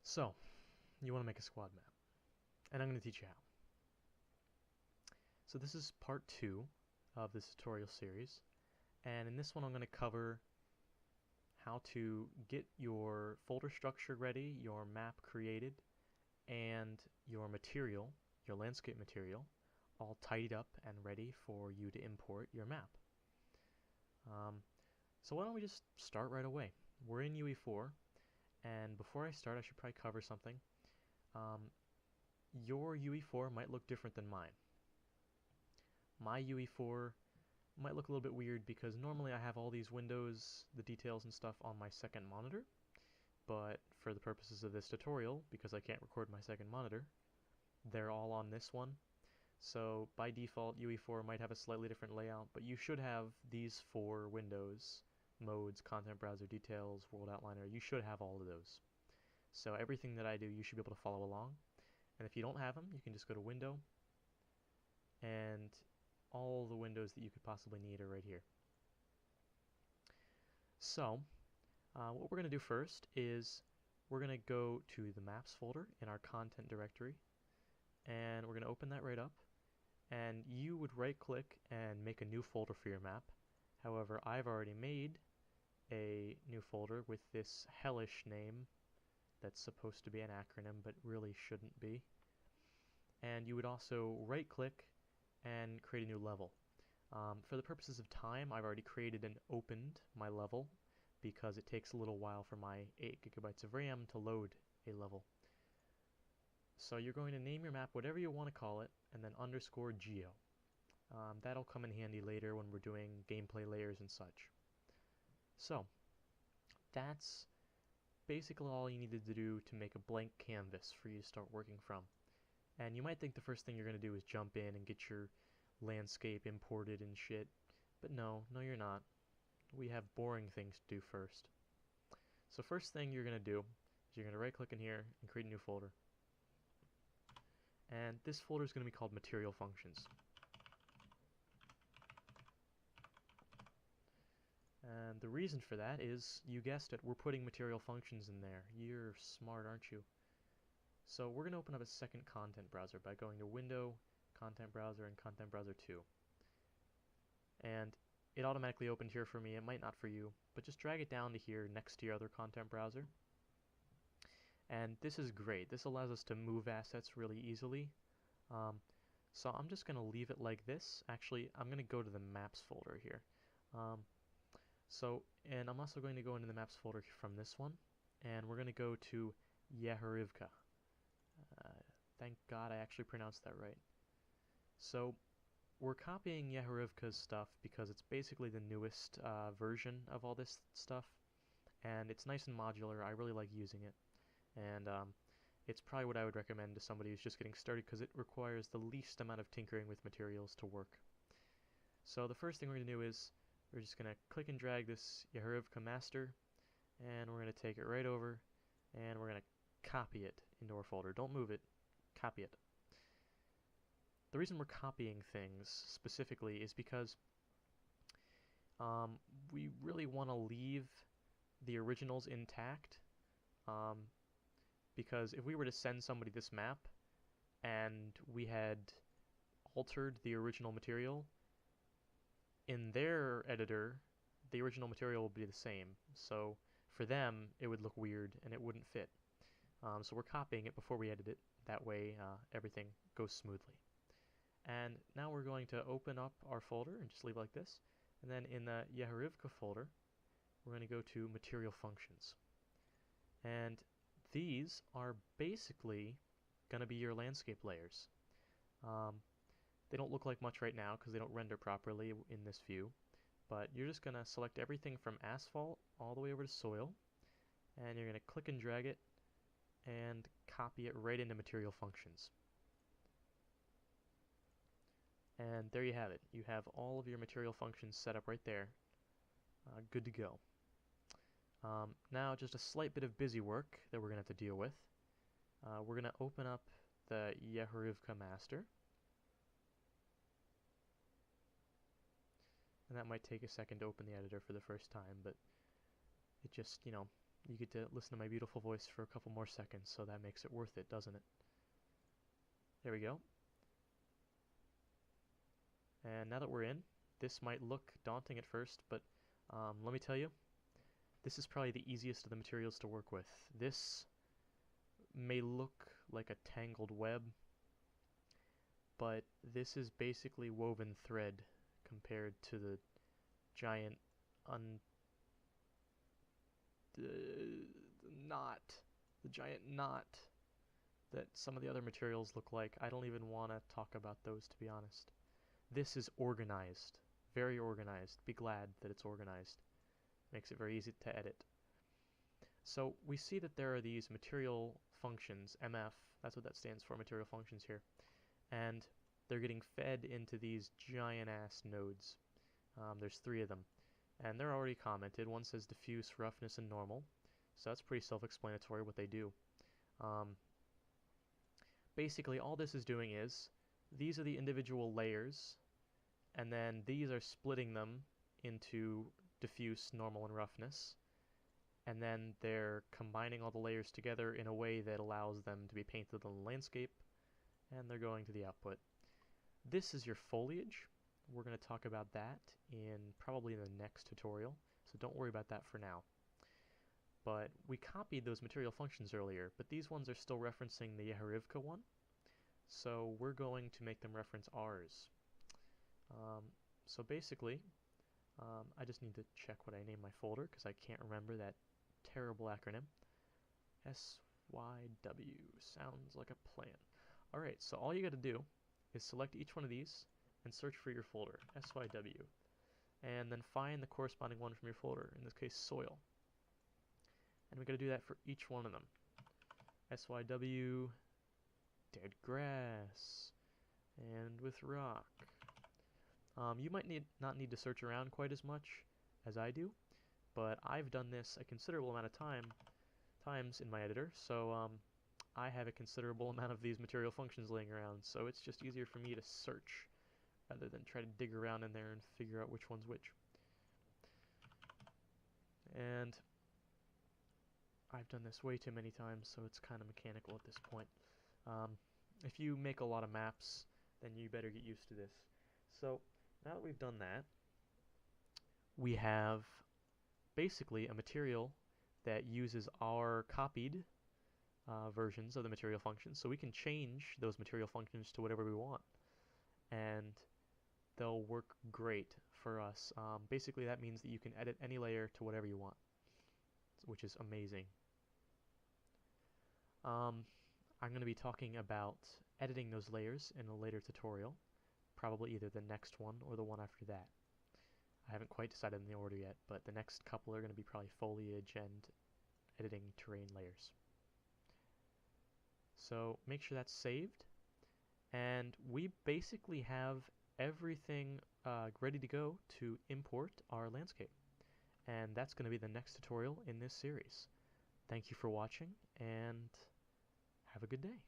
So, you want to make a squad map, and I'm going to teach you how. So this is part 2 of this tutorial series, and in this one I'm going to cover how to get your folder structure ready, your map created, and your material, your landscape material, all tidied up and ready for you to import your map. So why don't we just start right away. We're in UE4, and before I start I should probably cover something. Your UE4 might look different than mine. My UE4 might look a little bit weird because normally I have all these windows, the details and stuff on my second monitor, but for the purposes of this tutorial, because I can't record my second monitor, they're all on this one. So by default UE4 might have a slightly different layout, but you should have these 4 windows: modes, content browser, details, world outliner. You should have all of those. So everything that I do you should be able to follow along, and if you don't have them you can just go to Window, and all the windows that you could possibly need are right here. So what we're going to do first is we're going to go to the maps folder in our content directory, and we're going to open that right up, and you would right click and make a new folder for your map. However, I've already made a new folder with this hellish name that's supposed to be an acronym but really shouldn't be. And you would also right click and create a new level. For the purposes of time, I've already created and opened my level because it takes a little while for my 8 gigabytes of RAM to load a level. So you're going to name your map whatever you want to call it, and then underscore geo. That'll come in handy later when we're doing gameplay layers and such. So that's basically all you needed to do to make a blank canvas for you to start working from. And you might think the first thing you're going to do is jump in and get your landscape imported and shit, but no, you're not. We have boring things to do first. So first thing you're going to do is you're going to right click in here and create a new folder. And this folder is going to be called Material Functions. And the reason for that is, you guessed it, we're putting material functions in there. You're smart, aren't you? So we're going to open up a second content browser by going to Window, Content Browser, and Content Browser 2. And it automatically opened here for me. It might not for you, but just drag it down to here next to your other content browser. And this is great. This allows us to move assets really easily. So I'm just going to leave it like this. Actually, I'm going to go to the Maps folder here. And I'm also going to go into the Maps folder from this one, and we're going to go to Yehorivka. Thank God I actually pronounced that right. So we're copying Yehorivka's stuff because it's basically the newest version of all this stuff, and it's nice and modular. I really like using it, and it's probably what I would recommend to somebody who's just getting started because it requires the least amount of tinkering with materials to work. So the first thing we're going to do is we're just going to click and drag this Yehorivka master, and we're going to take it right over, and we're going to copy it into our folder. Don't move it, copy it. The reason we're copying things specifically is because we really want to leave the originals intact, because if we were to send somebody this map and we had altered the original material, in their editor the original material will be the same, so for them it would look weird and it wouldn't fit. So we're copying it before we edit it. That way everything goes smoothly. And now we're going to open up our folder and just leave it like this. And then in the Yehorivka folder, we're going to go to Material Functions. And these are basically going to be your landscape layers. They don't look like much right now because they don't render properly in this view. But you're just going to select everything from asphalt all the way over to soil. And you're going to click and drag it and copy it right into Material Functions. And there you have it. You have all of your material functions set up right there. Good to go. Now just a slight bit of busy work that we're going to have to deal with. We're going to open up the Yehorivka master. And that might take a second to open the editor for the first time, but it just, You get to listen to my beautiful voice for a couple more seconds, so that makes it worth it, doesn't it? There we go. And now that we're in, this might look daunting at first, but let me tell you, this is probably the easiest of the materials to work with. This may look like a tangled web, but this is basically woven thread compared to the giant knot that some of the other materials look like. I don't even want to talk about those, to be honest. This is organized, very organized. Be glad that it's organized. Makes it very easy to edit. So we see that there are these material functions, MF, that's what that stands for, material functions here, and they're getting fed into these giant-ass nodes. There's 3 of them, and they're already commented. One says diffuse, roughness, and normal, so that's pretty self-explanatory what they do. Basically, all this is doing is, these are the individual layers, and then these are splitting them into diffuse, normal, and roughness, and then they're combining all the layers together in a way that allows them to be painted on the landscape, and they're going to the output. This is your foliage. We're going to talk about that in probably the next tutorial, so don't worry about that for now. But we copied those material functions earlier, but these ones are still referencing the Yehorivka one, so we're going to make them reference ours. So basically, I just need to check what I named my folder because I can't remember that terrible acronym. SYW sounds like a plan. Alright, so all you got to do is select each one of these and search for your folder, SYW, and then find the corresponding one from your folder, in this case soil. And we got to do that for each one of them. SYW, dead grass, and with rock. You might not need to search around quite as much as I do, but I've done this a considerable amount of times in my editor, so I have a considerable amount of these material functions laying around, so it's just easier for me to search rather than try to dig around in there and figure out which one's which. And I've done this way too many times, so it's kind of mechanical at this point. If you make a lot of maps, then you better get used to this. So now that we've done that, we have basically a material that uses our copied versions of the material functions, so we can change those material functions to whatever we want, and they'll work great for us. Basically that means that you can edit any layer to whatever you want, which is amazing. I'm going to be talking about editing those layers in a later tutorial, probably either the next one or the one after that. I haven't quite decided on the order yet, but the next couple are going to be probably foliage and editing terrain layers. So make sure that's saved, and we basically have everything ready to go to import our landscape, and that's going to be the next tutorial in this series. Thank you for watching, and have a good day.